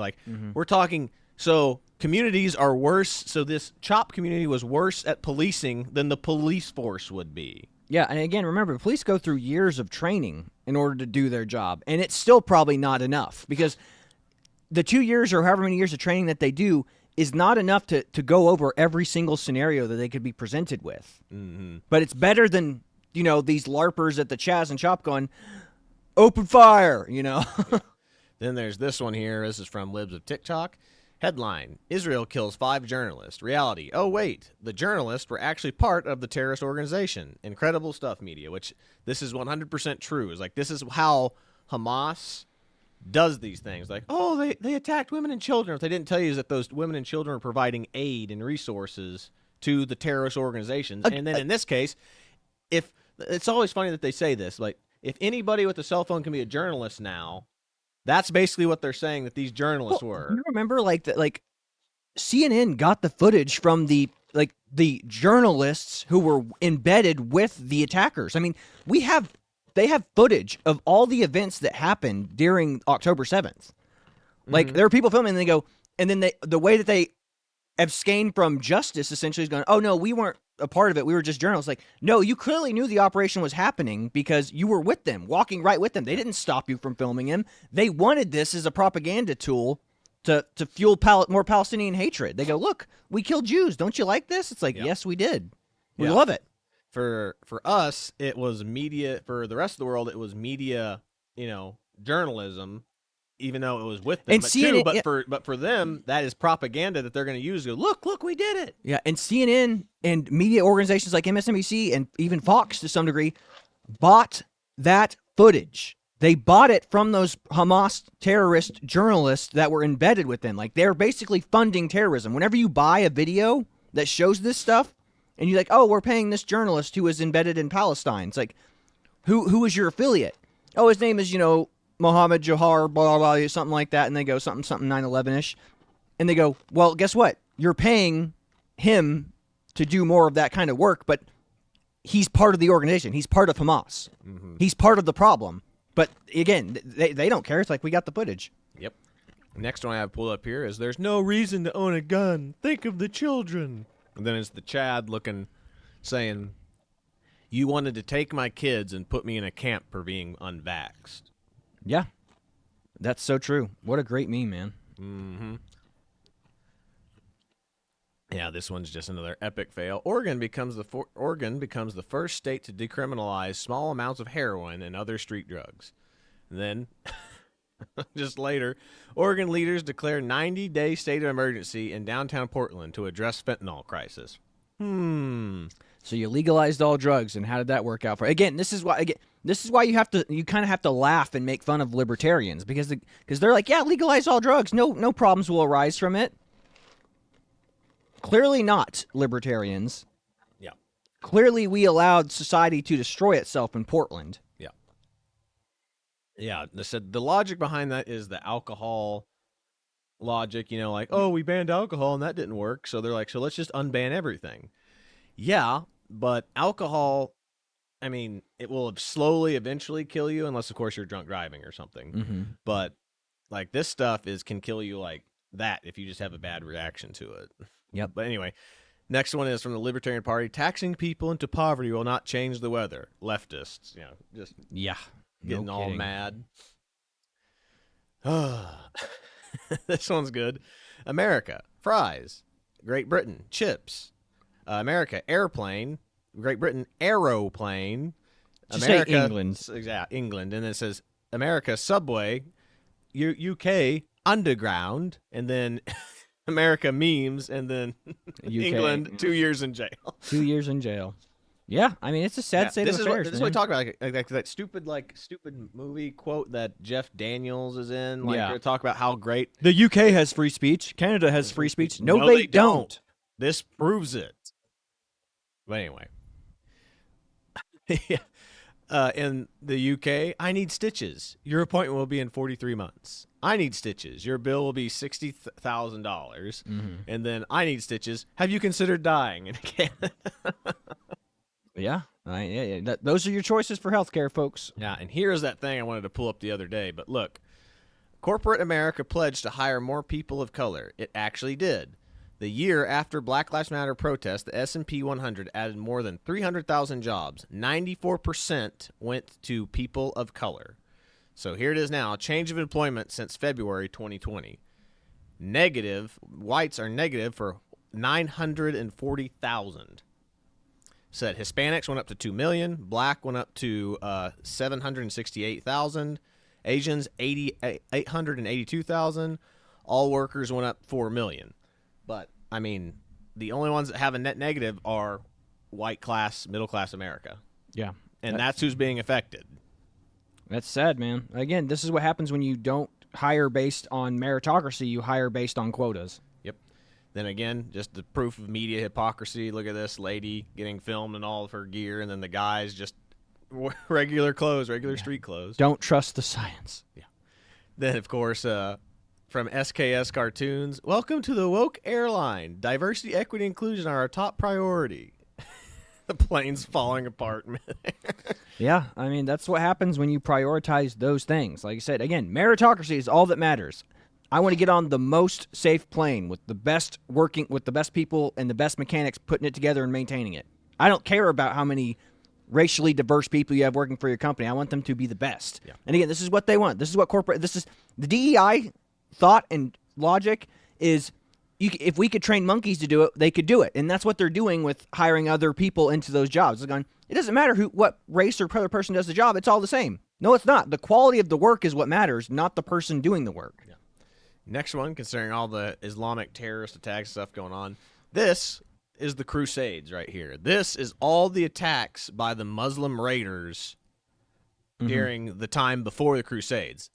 We're talking. So communities are worse. So this Chop community was worse at policing than the police force would be. Yeah, and again, remember, police go through years of training in order to do their job, and it's still probably not enough because the 2 years or however many years of training that they do is not enough to go over every single scenario that they could be presented with. But it's better than, these LARPers at the Chaz and Chop going, open fire, Then there's this one here. This is from Libs of TikTok. Headline, Israel kills 5 journalists. Reality, oh wait, the journalists were actually part of the terrorist organization. Incredible stuff, media, which this is 100% true. This is how Hamas does these things. They attacked women and children. What they didn't tell you is that those women and children are providing aid and resources to the terrorist organizations. And then in this case, if it's always funny that they say this, if anybody with a cell phone can be a journalist now, that's basically what they're saying that these journalists were. You remember, CNN got the footage from the the journalists who were embedded with the attackers. I mean, they have footage of all the events that happened during October 7th. Like, there are people filming, and they go, and then the way that they abstain from justice essentially is going, oh, no, we weren't a part of it. We were just journalists. Like, no, you clearly knew the operation was happening because you were with them, walking right with them. They didn't stop you from filming him. They wanted this as a propaganda tool to fuel more Palestinian hatred. They go, look, we killed Jews. Don't you like this? It's like, yes, we did. We love it. For us, it was media. For the rest of the world, it was media, journalism, even though it was with them. And CNN, but for them, that is propaganda that they're going to use to go, look, we did it. Yeah, and CNN and media organizations like MSNBC and even Fox to some degree bought that footage. They bought it from those Hamas terrorist journalists that were embedded with them. Like, they're basically funding terrorism. Whenever you buy a video that shows this stuff, and you're like, oh, we're paying this journalist who is embedded in Palestine. It's like, who is your affiliate? Oh, his name is, Mohammed Johar, blah, blah, blah, something like that. And they go, something 9/11-ish. And they go, well, guess what? You're paying him to do more of that kind of work, but he's part of the organization. He's part of Hamas. Mm-hmm. He's part of the problem. But again, they don't care. It's like, we got the footage. Yep. Next one I have pulled up here is there's no reason to own a gun. Think of the children. And then it's the Chad saying, you wanted to take my kids and put me in a camp for being unvaxxed. Yeah. That's so true. What a great meme, man. Mm-hmm. Yeah, this one's just another epic fail. Oregon becomes the first state to decriminalize small amounts of heroin and other street drugs. And then, just later, Oregon leaders declare 90-day state of emergency in downtown Portland to address fentanyl crisis. So you legalized all drugs, and how did that work out for? Again, this is why you kind of have to laugh and make fun of libertarians because they're like, yeah, legalize all drugs, no problems will arise from it. Clearly not, libertarians. Yeah. Clearly we allowed society to destroy itself in Portland. Yeah. Yeah, they said the logic behind that is the alcohol logic, like, oh, we banned alcohol and that didn't work. So they're like, so let's just unban everything. Yeah, but alcohol, I mean, it will slowly eventually kill you unless, of course, you're drunk driving or something. Mm-hmm. But, like, this stuff can kill you like that if you just have a bad reaction to it. Yep. But anyway, next one is from the Libertarian Party. Taxing people into poverty will not change the weather. Leftists, just getting all mad. This one's good. America, fries. Great Britain, chips. America, airplane. Great Britain, aeroplane. Just America, say England. Exactly, England. And then it says America, subway. UK, underground. And then America, memes. And then UK. England, 2 years in jail. 2 years in jail. Yeah, I mean, it's a sad state of affairs. This is what we talk about, like that stupid movie quote that Jeff Daniels is in. They talk about how great the UK has free speech. Canada has free speech. No, they don't. This proves it. But anyway. In the UK, I need stitches. Your appointment will be in 43 months. I need stitches. Your bill will be $60,000. Mm-hmm. And then I need stitches. Have you considered dying in Canada? Yeah. Those are your choices for healthcare, folks. Yeah, and here's that thing I wanted to pull up the other day. But look, corporate America pledged to hire more people of color. It actually did. The year after Black Lives Matter protests, the S&P 100 added more than 300,000 jobs. 94% went to people of color. So here it is now, change of employment since February 2020. Negative, whites are negative for 940,000. Said Hispanics went up to 2 million, black went up to 768,000, Asians 882,000, all workers went up 4 million. But, I mean, the only ones that have a net negative are white class, middle class America. Yeah. And that's who's being affected. That's sad, man. Again, this is what happens when you don't hire based on meritocracy, you hire based on quotas. Yep. Then again, just the proof of media hypocrisy. Look at this lady getting filmed in all of her gear, and then the guys just regular clothes, regular street clothes. Don't trust the science. Yeah. Then, of course, From SKS Cartoons, welcome to the woke airline. Diversity, equity, inclusion are our top priority. The plane's falling apart. Yeah, I mean, that's what happens when you prioritize those things. Like I said, again, meritocracy is all that matters. I want to get on the most safe plane with the best people and the best mechanics putting it together and maintaining it. I don't care about how many racially diverse people you have working for your company. I want them to be the best. Yeah. And again, this is what they want. This is what the DEI thought and logic is. If we could train monkeys to do it, they could do it. And that's what they're doing with hiring other people into those jobs. It's going, it doesn't matter what race or other person does the job. It's all the same. No, it's not. The quality of the work is what matters, not the person doing the work. Yeah. Next one, considering all the Islamic terrorist attacks stuff going on, this is the Crusades right here. This is all the attacks by the Muslim raiders during the time before the Crusades.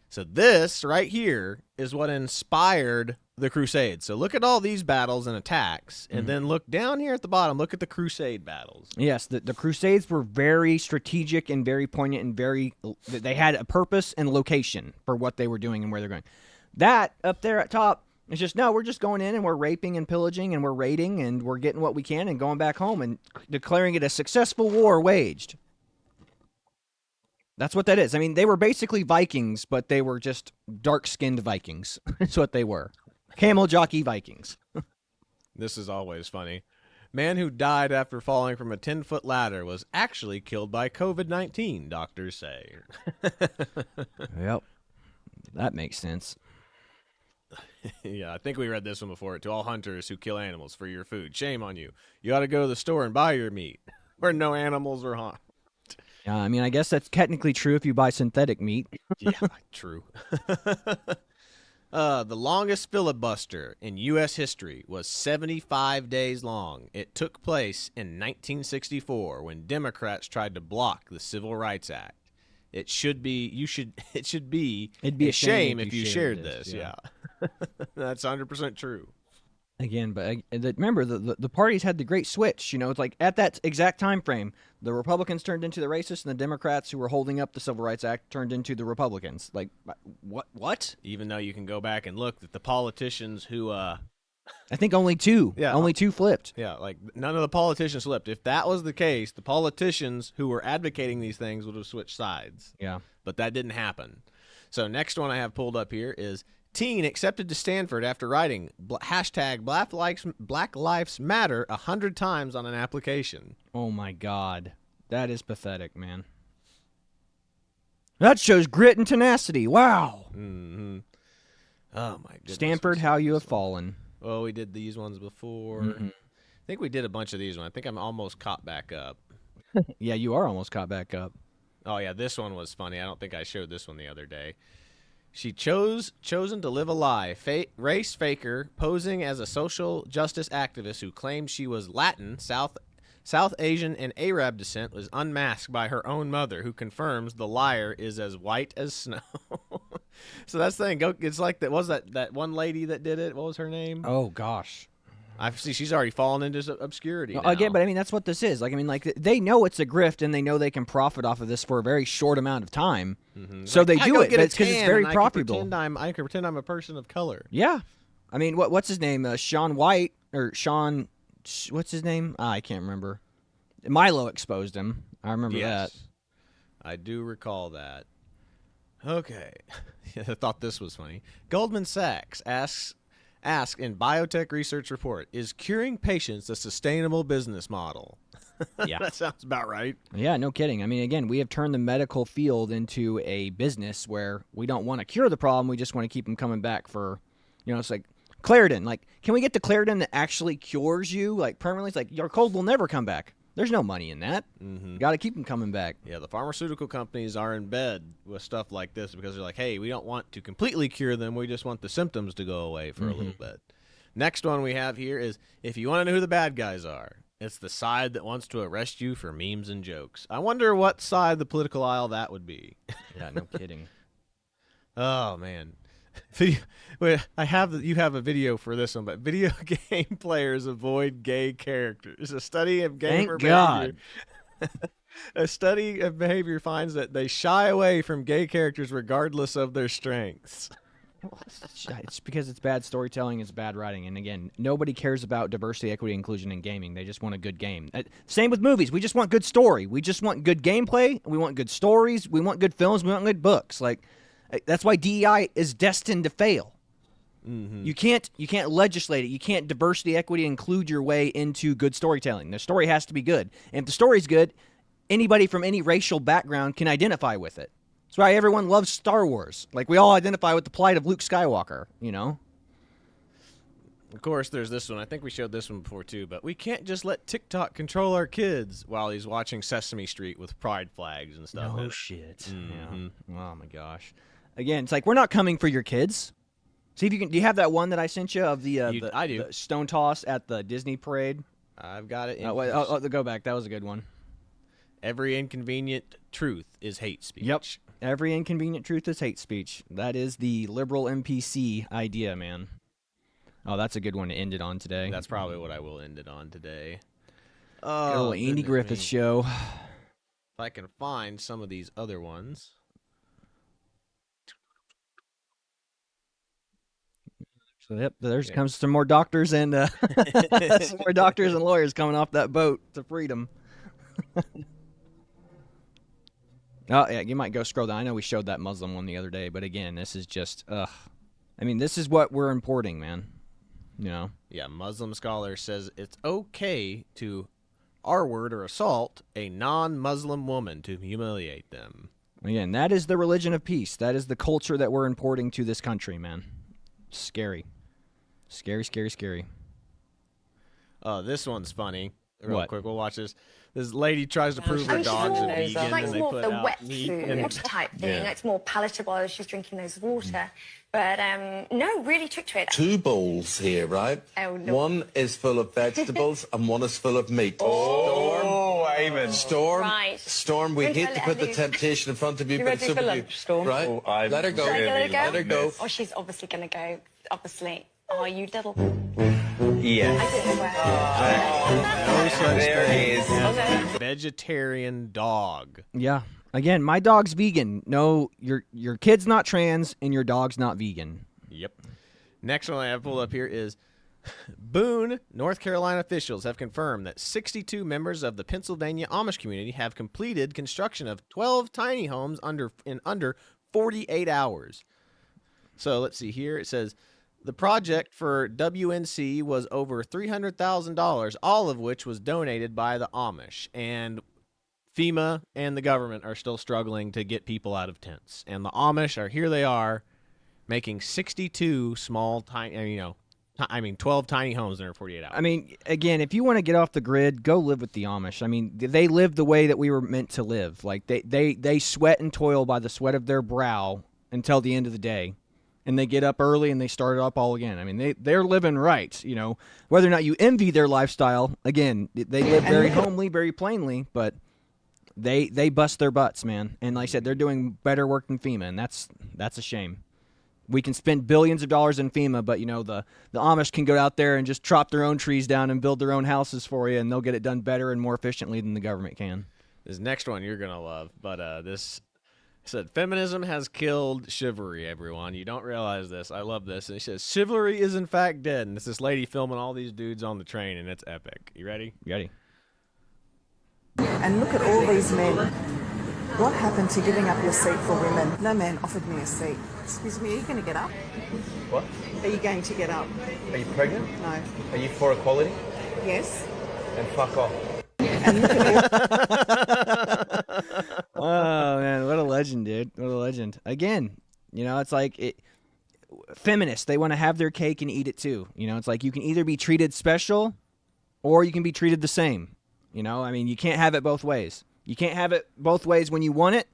So this right here is what inspired the Crusades. So look at all these battles and attacks, and then look down here at the bottom. Look at the Crusade battles. Yes, the Crusades were very strategic and very poignant and they had a purpose and location for what they were doing and where they're going. That up there at top is just, no, we're just going in and we're raping and pillaging and we're raiding and we're getting what we can and going back home and declaring it a successful war waged. That's what that is. I mean, they were basically Vikings, but they were just dark-skinned Vikings. That's what they were. Camel jockey Vikings. This is always funny. Man who died after falling from a 10-foot ladder was actually killed by COVID-19, doctors say. Yep. That makes sense. Yeah, I think we read this one before. To all hunters who kill animals for your food, shame on you. You ought to go to the store and buy your meat where no animals are harmed. Yeah, I mean, I guess that's technically true if you buy synthetic meat. Yeah, true. The longest filibuster in U.S. history was 75 days long. It took place in 1964 when Democrats tried to block the Civil Rights Act. It'd be a shame if you shared this. Yeah. That's 100% true. Again, but remember, the parties had the great switch. You know, it's like at that exact time frame, the Republicans turned into the racists, and the Democrats who were holding up the Civil Rights Act turned into the Republicans. Like, what? Even though you can go back and look at the politicians who... I think only two. Yeah, only two flipped. Yeah, like none of the politicians flipped. If that was the case, the politicians who were advocating these things would have switched sides. Yeah. But that didn't happen. So next one I have pulled up here is... Teen accepted to Stanford after writing hashtag Black Lives Matter 100 times on an application. Oh, my God. That is pathetic, man. That shows grit and tenacity. Wow. Mm-hmm. Oh, my goodness. Stanford, how you have fallen. Oh, we did these ones before. I think we did a bunch of these ones. I think I'm almost caught back up. Yeah, you are almost caught back up. Oh, yeah, this one was funny. I don't think I showed this one the other day. She chosen to live a lie. Race faker posing as a social justice activist who claimed she was Latin, South Asian, and Arab descent was unmasked by her own mother, who confirms the liar is as white as snow. So that's the thing. It's like that. Was that one lady that did it? What was her name? Oh gosh. I see she's already fallen into obscurity now. Again, but I mean, that's what this is. Like, I mean, like, they know it's a grift, and they know they can profit off of this for a very short amount of time. So like, they do it, but it's because it's very profitable. I can pretend I'm a person of color. Yeah. I mean, what's his name? Sean White, or Sean, what's his name? I can't remember. Milo exposed him. I remember that. I do recall that. Okay. I thought this was funny. Goldman Sachs asks in biotech research report, is curing patients a sustainable business model? Yeah. That sounds about right. Yeah, no kidding. I mean, again, we have turned the medical field into a business where we don't want to cure the problem. We just want to keep them coming back for, it's like Claritin. Like, can we get the Claritin that actually cures you, like, permanently? It's like, your cold will never come back. There's no money in that. Got to keep them coming back. Yeah, the pharmaceutical companies are in bed with stuff like this because they're like, hey, we don't want to completely cure them. We just want the symptoms to go away for a little bit. Next one we have here is, if you want to know who the bad guys are, it's the side that wants to arrest you for memes and jokes. I wonder what side of the political aisle that would be. Yeah, no kidding. Oh, man. You have a video for this one, but video game players avoid gay characters. A study of gamer behavior. A study of behavior finds that they shy away from gay characters regardless of their strengths. It's because it's bad storytelling, it's bad writing, and again, nobody cares about diversity, equity, inclusion in gaming. They just want a good game. Same with movies. We just want good story. We just want good gameplay. We want good stories. We want good films. We want good books. Like that's why DEI is destined to fail. Mm-hmm. You can't legislate it. You can't diversity, equity, include your way into good storytelling. The story has to be good, and if the story's good, anybody from any racial background can identify with it. That's why everyone loves Star Wars. Like, we all identify with the plight of Luke Skywalker, you know? Of course, there's this one. I think we showed this one before, too. But we can't just let TikTok control our kids while he's watching Sesame Street with pride flags and stuff. No shit. Mm-hmm. Yeah. Oh, my gosh. Again, it's like, we're not coming for your kids. See if you can. Do you have that one that I sent you of the I do. The stone toss at the Disney parade? I've got it. Go back. That was a good one. Every inconvenient truth is hate speech. Yep. Every inconvenient truth is hate speech. That is the liberal NPC idea, man. Oh, that's a good one to end it on today. That's probably what I will end it on today. Good old Andy Griffith show. If I can find some of these other ones. So yep, comes some more doctors and some more doctors and lawyers coming off that boat to freedom. Oh yeah, you might go scroll down. I know we showed that Muslim one the other day, but again, this is just I mean, this is what we're importing, man. You know? Yeah, Muslim scholar says it's okay to R-word or assault a non-Muslim woman to humiliate them. Again, that is the religion of peace. That is the culture that we're importing to this country, man. Scary. Scary, scary, scary. This one's funny. Real What? quick, we'll watch this. This lady tries to prove her dog's a vegan, like and they more put of the out wet meat. food And type thing. It's more palatable. She's drinking those water. But no, really took to it. Two bowls here, right? Oh, no. One is full of vegetables and one is full of meat. Oh, Eamon. Storm, Right. Storm, we hate to put the temptation in front of you, You but ready it's for up to lunch, you. Storm? Right? Oh, I'm Let her go. Should I let her go? Let her go. Oh, she's obviously going to go. Obviously. Oh, you little... Yes. I didn't swear. no such There thing is. as Okay. a vegetarian dog. Yeah. Again, my dog's vegan. No, your kid's not trans and your dog's not vegan. Yep. Next one I have pulled up here is Boone, North Carolina officials have confirmed that 62 members of the Pennsylvania Amish community have completed construction of 12 tiny homes in under 48 hours. So let's see here. It says the project for WNC was over $300,000, all of which was donated by the Amish. And FEMA and the government are still struggling to get people out of tents. And the Amish are here they are making 62 small, tiny, 12 tiny homes in under 48 hours. I mean, again, if you want to get off the grid, go live with the Amish. I mean, they live the way that we were meant to live. Like, they sweat and toil by the sweat of their brow until the end of the day. And they get up early and they start it up all again. I mean, they're living right, you know. Whether or not you envy their lifestyle, again, they live very homely, very plainly, but they bust their butts, man. And like I said, they're doing better work than FEMA, and that's a shame. We can spend billions of dollars in FEMA, but, you know, the Amish can go out there and just chop their own trees down and build their own houses for you, and they'll get it done better and more efficiently than the government can. This next one you're going to love, but this said, feminism has killed chivalry, everyone. You don't realize this. I love this. And he says, chivalry is in fact dead. And it's this lady filming all these dudes on the train, and it's epic. You ready? Ready? And look at all these men. What happened to giving up your seat for women? No man offered me a seat. Excuse me, are you going to get up? What? Are you going to get up? Are you pregnant? No. Are you for equality? Yes. And fuck off. Oh, man, what a legend, dude. What a legend. Again, you know, it's like feminists, they want to have their cake and eat it too. You know, it's like you can either be treated special or you can be treated the same. You know, I mean, you can't have it both ways. You can't have it both ways when you want it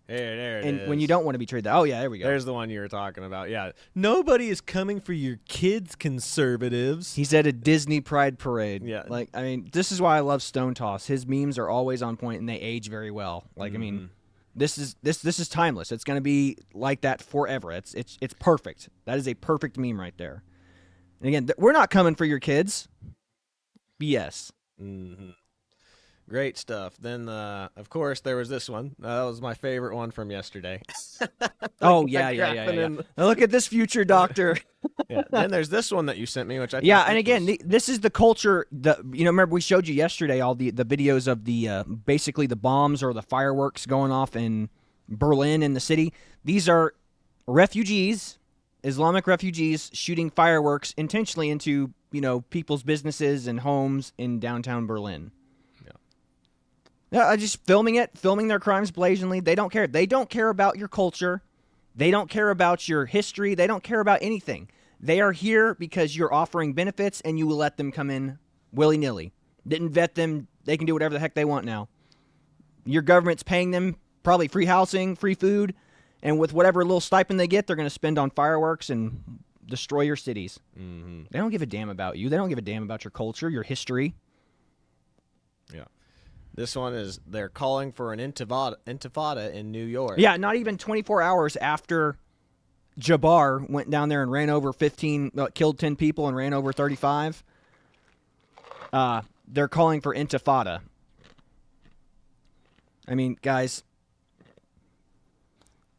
There it and is. when you don't want to be treated. Oh, yeah, there we go. There's the one you were talking about. Yeah. Nobody is coming for your kids, conservatives. He's at a Disney Pride parade. Yeah. Like, I mean, this is why I love Stone Toss. His memes are always on point and they age very well. Like, I mean, this is timeless. It's going to be like that forever. It's perfect. That is a perfect meme right there. And again, we're not coming for your kids. BS. Mm-hmm. Great stuff. Then, of course, there was this one. That was my favorite one from yesterday. Oh, yeah. Now look at this future doctor. Yeah. Then there's this one that you sent me, which I Yeah, thought and this again, was- this is the culture. Remember we showed you yesterday all the videos of the basically the bombs or the fireworks going off in Berlin in the city. These are refugees, Islamic refugees, shooting fireworks intentionally into people's businesses and homes in downtown Berlin. Yeah, just filming their crimes blatantly. They don't care. They don't care about your culture. They don't care about your history. They don't care about anything. They are here because you're offering benefits and you will let them come in willy-nilly. Didn't vet them. They can do whatever the heck they want now. Your government's paying them probably free housing, free food, and with whatever little stipend they get, they're going to spend on fireworks and destroy your cities. Mm-hmm. They don't give a damn about you. They don't give a damn about your culture, your history. Yeah. This one is they're calling for an intifada in New York. Yeah, not even 24 hours after Jabbar went down there and ran over killed 10 people and ran over 35. They're calling for intifada. I mean, guys,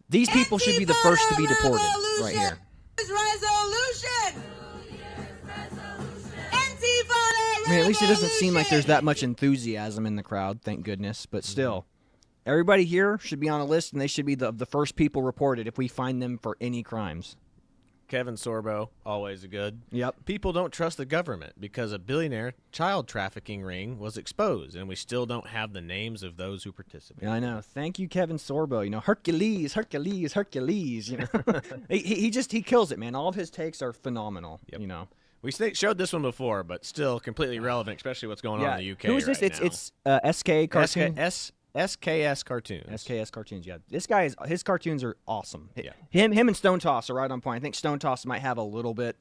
these people should be the first to be deported right here. I mean, at least it doesn't seem like there's that much enthusiasm in the crowd, thank goodness. But still, everybody here should be on a list, and they should be the first people reported if we find them for any crimes. Kevin Sorbo, always a good. Yep. People don't trust the government because a billionaire child trafficking ring was exposed, and we still don't have the names of those who participated. Yeah, I know. Thank you, Kevin Sorbo. Hercules. he kills it, man. All of his takes are phenomenal. Yep. We showed this one before, but still completely relevant, especially what's going on in the UK. Who is this? Right It's SK Cartoon. SKS Cartoons. SKS Cartoons, yeah. This guy his cartoons are awesome. Yeah. Him and Stone Toss are right on point. I think Stone Toss might have a little bit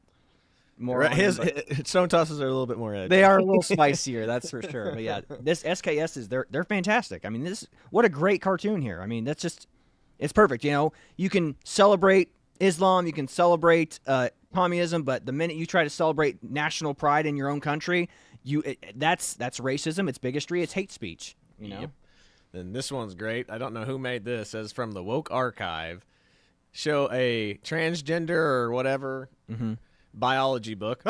more. Right, on him, but Stone Tosses are a little bit more edgy. they are a little spicier, that's for sure. But yeah, this SKS they're fantastic. I mean, what a great cartoon here. I mean, it's perfect. You can celebrate Islam, you can celebrate communism, but the minute you try to celebrate national pride in your own country, that's racism, it's bigotry, it's hate speech. Yep. And this one's great. I don't know who made this. It says from the Woke Archive. Show a transgender or whatever biology book.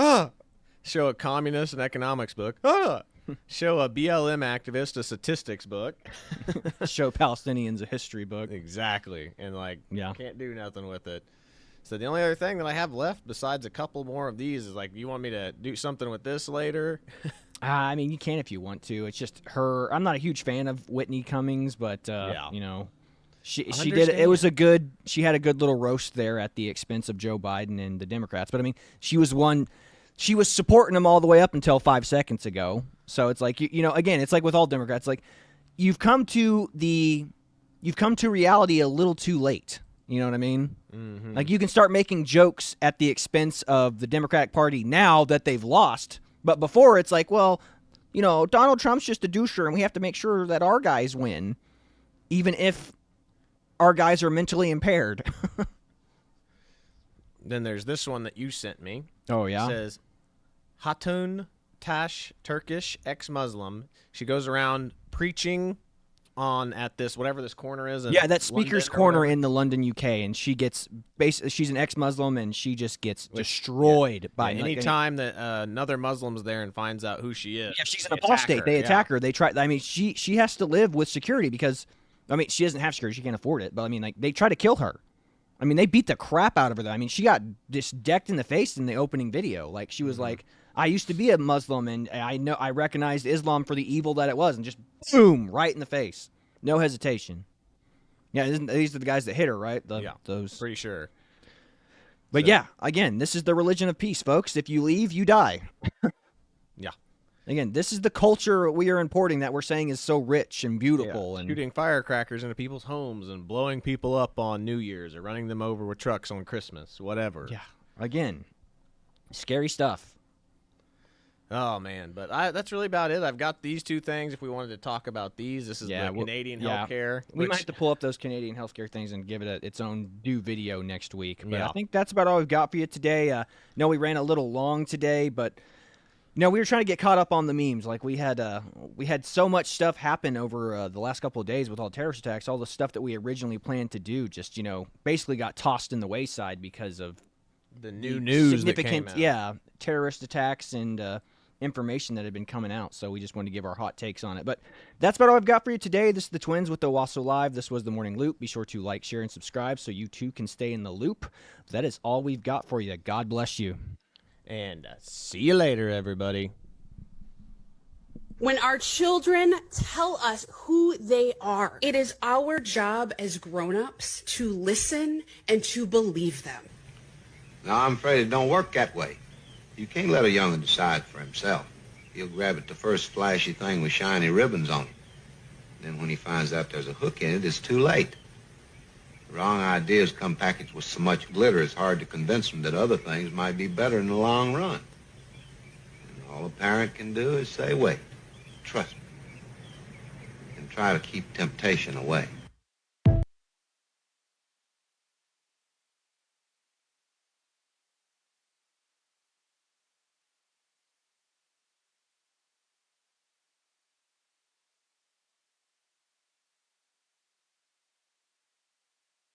Show a communist and economics book. Show a BLM activist a statistics book. Show Palestinians a history book. Exactly. And Yeah. can't do nothing with it. So the only other thing that I have left besides a couple more of these is you want me to do something with this later? I mean, you can if you want to. It's just her. I'm not a huge fan of Whitney Cummings, but she did. It was she had a good little roast there at the expense of Joe Biden and the Democrats. But I mean, she was supporting them all the way up until 5 seconds ago. So it's like again, it's like with all Democrats, you've come to reality a little too late. You know what I mean? Mm-hmm. You can start making jokes at the expense of the Democratic Party now that they've lost. But before, it's Donald Trump's just a doucher, and we have to make sure that our guys win, even if our guys are mentally impaired. Then there's this one that you sent me. Oh, yeah? It says, Hatun Tash, Turkish ex-Muslim. She goes around preaching at this, whatever this corner is. Yeah, that speaker's corner in the London, UK, and she gets, she's an ex-Muslim, and she just gets destroyed by... any time that another Muslim's there and finds out who she is. Yeah, she's an apostate. They attack her. They try... I mean, she has to live with security because... I mean, she doesn't have security. She can't afford it. But, I mean, they try to kill her. I mean, they beat the crap out of her. I mean, she got just decked in the face in the opening video. She was like, I used to be a Muslim, and I recognized Islam for the evil that it was, and just boom, right in the face. No hesitation. Yeah, these are the guys that hit her, right? Those. Pretty sure. But yeah, again, this is the religion of peace, folks. If you leave, you die. Yeah. Again, this is the culture we are importing that we're saying is so rich and beautiful. And shooting firecrackers into people's homes and blowing people up on New Year's or running them over with trucks on Christmas, whatever. Yeah. Again, scary stuff. Oh, man. But that's really about it. I've got these two things if we wanted to talk about these. This is the Canadian healthcare. We might have to pull up those Canadian healthcare things and give it its own new video next week. But I think that's about all we've got for you today. No, we ran a little long today, but No, we were trying to get caught up on the memes. Like we had so much stuff happen over the last couple of days with all the terrorist attacks. All the stuff that we originally planned to do just, basically got tossed in the wayside because of The new news that significant, came out. terrorist attacks and information that had been coming out. So we just wanted to give our hot takes on it. But that's about all I've got for you today. This is the Twins with the Owasso Live. This was the Morning Loop. Be sure to like, share, and subscribe so you too can stay in the loop. That is all we've got for you. God bless you. And see you later, everybody. When our children tell us who they are, it is our job as grown-ups to listen and to believe them. No, I'm afraid it don't work that way. You can't let a young'un decide for himself. He'll grab at the first flashy thing with shiny ribbons on it. Then when he finds out there's a hook in it, it's too late. The wrong ideas come packaged with so much glitter, it's hard to convince them that other things might be better in the long run. And all a parent can do is say, wait, trust me, and try to keep temptation away.